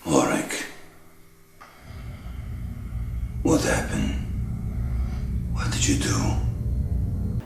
Warwick. What happened? What did you do?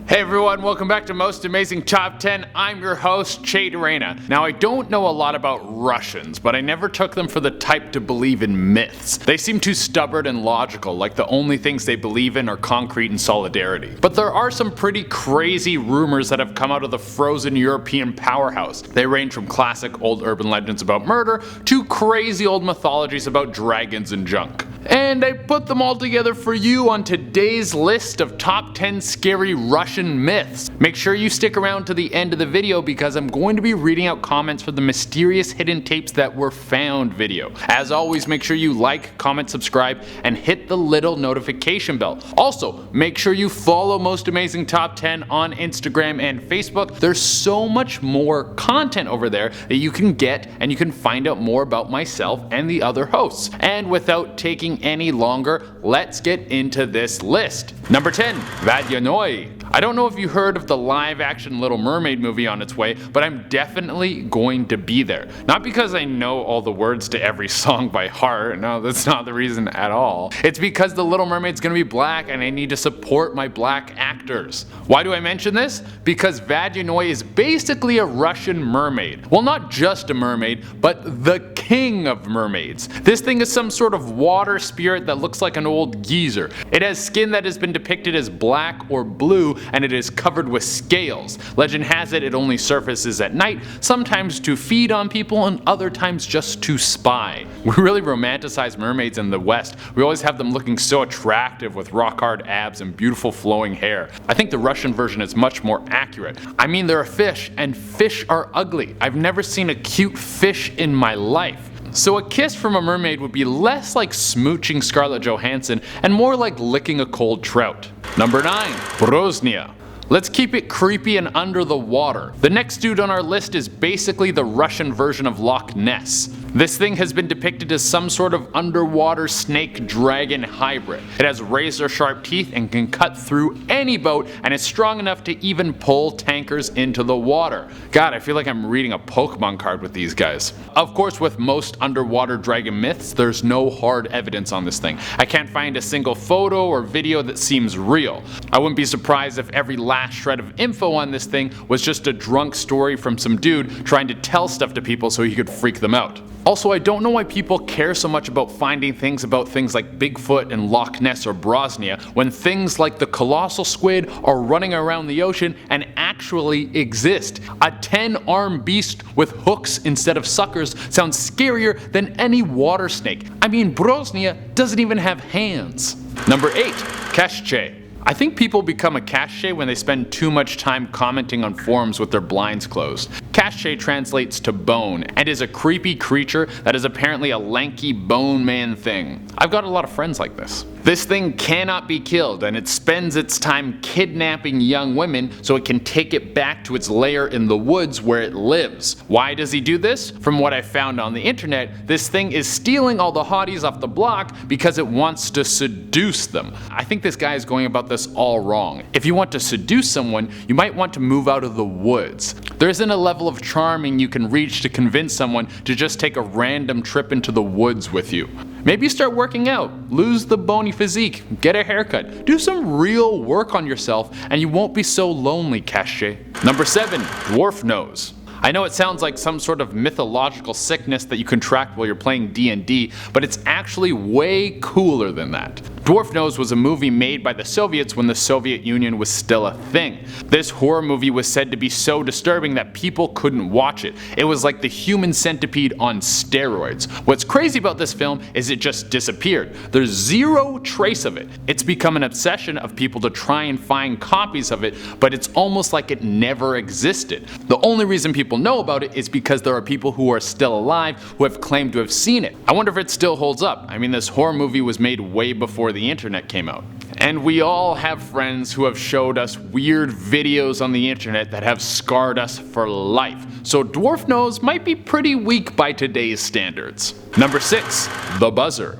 Hey everyone, welcome back to Most Amazing Top 10. I'm your host, CHERNOBYL. Now I don't know a lot about Russians, but I never took them for the type to believe in myths. They seem too stubborn and logical, like the only things they believe in are concrete and solidarity. But there are some pretty crazy rumors that have come out of the frozen European powerhouse. They range from classic old urban legends about murder to crazy old mythologies about dragons and junk. And I put them all together for you on today's list of top 10 scary Russian myths. Make sure you stick around to the end of the video because I'm going to be reading out comments for the mysterious hidden tapes that were found video. As always, make sure you like, comment, subscribe, and hit the little notification bell. Also, make sure you follow Most Amazing Top 10 on Instagram and Facebook. There's so much more content over there that you can get, and you can find out more about myself and the other hosts. And without taking any longer, let's get into this list. Number 10, VODYANOY. I don't know if you heard of the live-action Little Mermaid movie on its way, but I'm definitely going to be there. Not because I know all the words to every song by heart, no, that's not the reason at all. It's because the Little Mermaid's gonna be black and I need to support my black actors. Why do I mention this? Because VODYANOY is basically a Russian mermaid. Well, not just a mermaid, but the king of mermaids. This thing is some sort of water spirit that looks like an old geezer. It has skin that has been depicted as black or blue, and it is covered with scales. Legend has it only surfaces at night, sometimes to feed on people and other times just to spy. We really romanticize mermaids in the West. We always have them looking so attractive with rock hard abs and beautiful flowing hair. I think the Russian version is much more accurate. I mean, they're a fish, and fish are ugly. I've never seen a cute fish in my life. So a kiss from a mermaid would be less like smooching Scarlett Johansson and more like licking a cold trout. Number 9, BROSNYA. Let's keep it creepy and under the water. The next dude on our list is basically the Russian version of Loch Ness. This thing has been depicted as some sort of underwater snake dragon hybrid. It has razor sharp teeth and can cut through any boat and is strong enough to even pull tankers into the water. God, I feel like I'm reading a Pokemon card with these guys. Of course, with most underwater dragon myths, there's no hard evidence on this thing. I can't find a single photo or video that seems real. I wouldn't be surprised if every last shred of info on this thing was just a drunk story from some dude trying to tell stuff to people so he could freak them out. Also, I don't know why people care so much about finding things about things like Bigfoot and Loch Ness or Brosnya when things like the colossal squid are running around the ocean and actually exist. A 10-armed beast with hooks instead of suckers sounds scarier than any water snake. I mean, Brosnya doesn't even have hands. Number 8, KASHCHEY. I think people become a KASHCHEY when they spend too much time commenting on forums with their blinds closed. KASHCHEY translates to bone and is a creepy creature that is apparently a lanky bone man thing. I've got a lot of friends like this. This thing cannot be killed and it spends its time kidnapping young women so it can take it back to its lair in the woods where it lives. Why does he do this? From what I found on the internet, this thing is stealing all the hotties off the block because it wants to seduce them. I think this guy is going about this all wrong. If you want to seduce someone, you might want to move out of the woods. There isn't a level of charming you can reach to convince someone to just take a random trip into the woods with you. Maybe start working out, lose the bony physique, get a haircut, do some real work on yourself, and you won't be so lonely, KASHCHEY. Number 7, dwarf nose. I know it sounds like some sort of mythological sickness that you contract while you're playing D&D, but it's actually way cooler than that. Dwarf Nose was a movie made by the Soviets when the Soviet Union was still a thing. This horror movie was said to be so disturbing that people couldn't watch it. It was like the human centipede on steroids. What's crazy about this film is it just disappeared. There's zero trace of it. It's become an obsession of people to try and find copies of it, but it's almost like it never existed. The only reason people know about it is because there are people who are still alive who have claimed to have seen it. I wonder if it still holds up. I mean, this horror movie was made way before the internet came out. And we all have friends who have showed us weird videos on the internet that have scarred us for life. So Dwarf Nose might be pretty weak by today's standards. Number 6, the buzzer.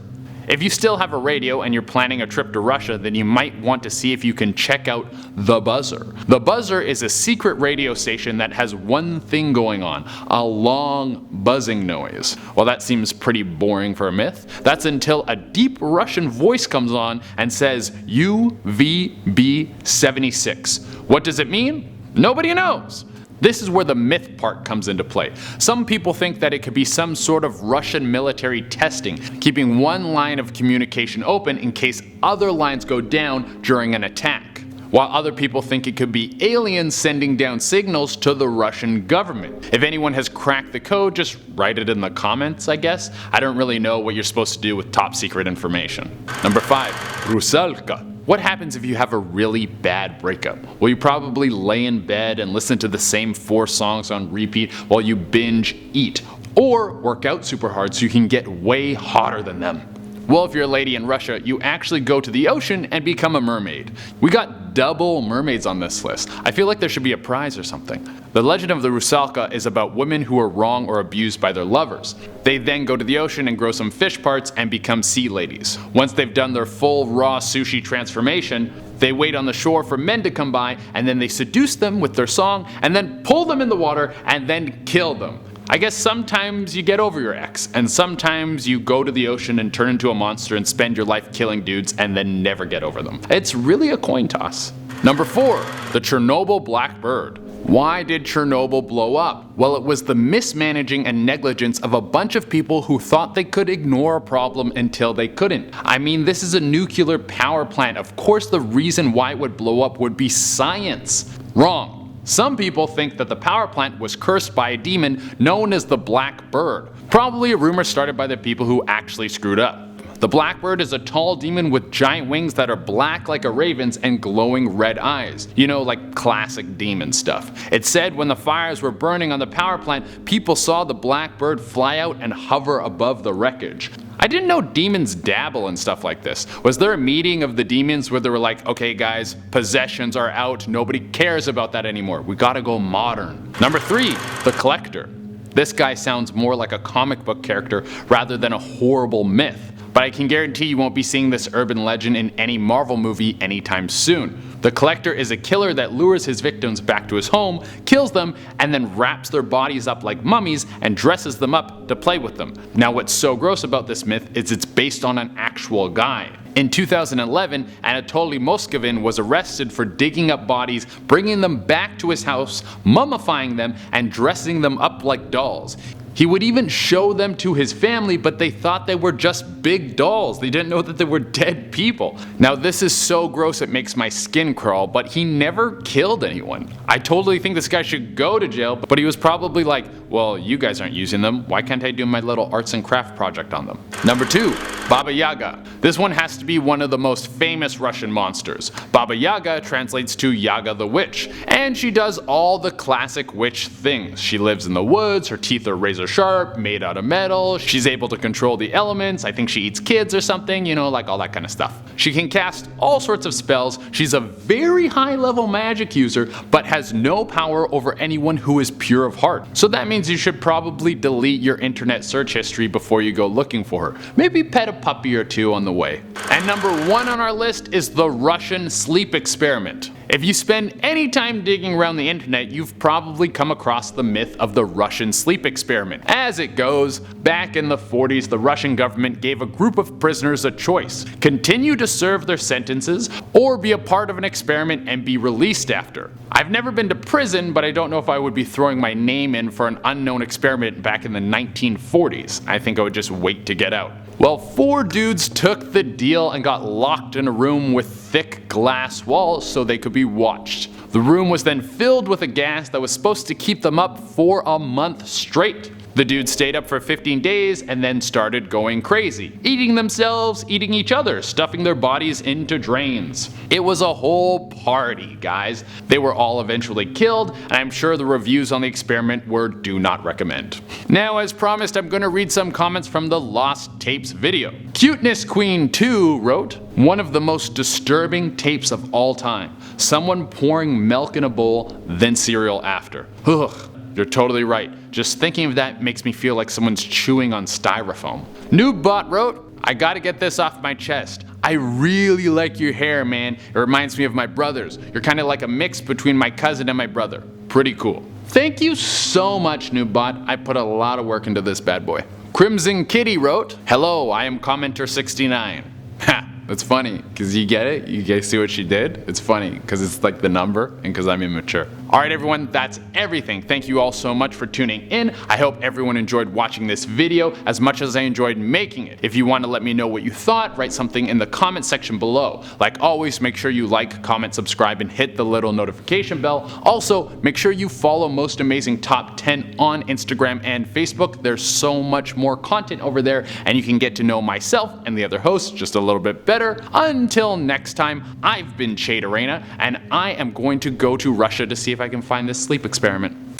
If you still have a radio and you're planning a trip to Russia, then you might want to see if you can check out The Buzzer. The Buzzer is a secret radio station that has one thing going on, a long buzzing noise. Well, that seems pretty boring for a myth. That's until a deep Russian voice comes on and says UVB76. What does it mean? Nobody knows. This is where the myth part comes into play. Some people think that it could be some sort of Russian military testing, keeping one line of communication open in case other lines go down during an attack. While other people think it could be aliens sending down signals to the Russian government. If anyone has cracked the code, just write it in the comments, I guess. I don't really know what you're supposed to do with top secret information. Number 5. RUSALKA. What happens if you have a really bad breakup? Well, you probably lay in bed and listen to the same 4 songs on repeat while you binge eat, or work out super hard so you can get way hotter than them. Well, if you're a lady in Russia, you actually go to the ocean and become a mermaid. We got double mermaids on this list. I feel like there should be a prize or something. The legend of the Rusalka is about women who are wronged or abused by their lovers. They then go to the ocean and grow some fish parts and become sea ladies. Once they've done their full raw sushi transformation, they wait on the shore for men to come by, and then they seduce them with their song and then pull them in the water and then kill them. I guess sometimes you get over your ex, and sometimes you go to the ocean and turn into a monster and spend your life killing dudes and then never get over them. It's really a coin toss. Number 4. The Chernobyl Black Bird. Why did Chernobyl blow up? Well, it was the mismanaging and negligence of a bunch of people who thought they could ignore a problem until they couldn't. I mean, this is a nuclear power plant. Of course the reason why it would blow up would be science. Wrong. Some people think that the power plant was cursed by a demon known as the Black Bird. Probably a rumor started by the people who actually screwed up. The Blackbird is a tall demon with giant wings that are black like a raven's and glowing red eyes. You know, like classic demon stuff. It said when the fires were burning on the power plant, people saw the Blackbird fly out and hover above the wreckage. I didn't know demons dabble in stuff like this. Was there a meeting of the demons where they were like, okay guys, possessions are out, nobody cares about that anymore, we gotta go modern. Number 3, the Collector. This guy sounds more like a comic book character rather than a horrible myth. But I can guarantee you won't be seeing this urban legend in any Marvel movie anytime soon. The Collector is a killer that lures his victims back to his home, kills them, and then wraps their bodies up like mummies and dresses them up to play with them. Now what's so gross about this myth is it's based on an actual guy. In 2011, Anatoly Moskovin was arrested for digging up bodies, bringing them back to his house, mummifying them, and dressing them up like dolls. He would even show them to his family, but they thought they were just big dolls. They didn't know that they were dead people. Now this is so gross it makes my skin crawl, but he never killed anyone. I totally think this guy should go to jail, but he was probably like, well, you guys aren't using them, why can't I do my little arts and craft project on them? Number 2, Baba Yaga. This one has to be one of the most famous Russian monsters. Baba Yaga translates to Yaga the Witch, and she does all the classic witch things. She lives in the woods, her teeth are razor sharp, made out of metal, she's able to control the elements, I think she eats kids or something, you know, like all that kind of stuff. She can cast all sorts of spells, she's a very high level magic user, but has no power over anyone who is pure of heart. So that means you should probably delete your internet search history before you go looking for her. Maybe pet a puppy or 2 on the way. And number 1 on our list is the Russian sleep experiment. If you spend any time digging around the internet, you've probably come across the myth of the Russian sleep experiment. As it goes, back in the 40s, the Russian government gave a group of prisoners a choice: continue to serve their sentences or be a part of an experiment and be released after. I've never been to prison, but I don't know if I would be throwing my name in for an unknown experiment back in the 1940s. I think I would just wait to get out. Well, 4 dudes took the deal and got locked in a room with thick glass walls so they could be watched. The room was then filled with a gas that was supposed to keep them up for a month straight. The dudes stayed up for 15 days and then started going crazy, eating themselves, eating each other, stuffing their bodies into drains. It was a whole party, guys. They were all eventually killed, and I'm sure the reviews on the experiment were do not recommend. Now, as promised, I'm gonna read some comments from the Lost Tapes video. Cuteness Queen 2 wrote, "One of the most disturbing tapes of all time. Someone pouring milk in a bowl, then cereal after. Ugh. You're totally right. Just thinking of that makes me feel like someone's chewing on styrofoam." Noobbot wrote, I gotta get this off my chest. I really like your hair, man. It reminds me of my brothers. You're kind of like a mix between my cousin and my brother. Pretty cool. Thank you so much, Noobbot. I put a lot of work into this bad boy. Crimson Kitty wrote, "Hello, I am commenter 69. Ha, that's funny, because you get it? You guys see what she did? It's funny, because it's like the number, and because I'm immature. Alright everyone, that's everything. Thank you all so much for tuning in. I hope everyone enjoyed watching this video as much as I enjoyed making it. If you want to let me know what you thought, write something in the comment section below. Like always, make sure you like, comment, subscribe, and hit the little notification bell. Also, make sure you follow Most Amazing Top 10 on Instagram and Facebook. There's so much more content over there, and you can get to know myself and the other hosts just a little bit better. Until next time, I've been CHERNOBYL, and I am going to go to Russia to see if I can find this sleep experiment.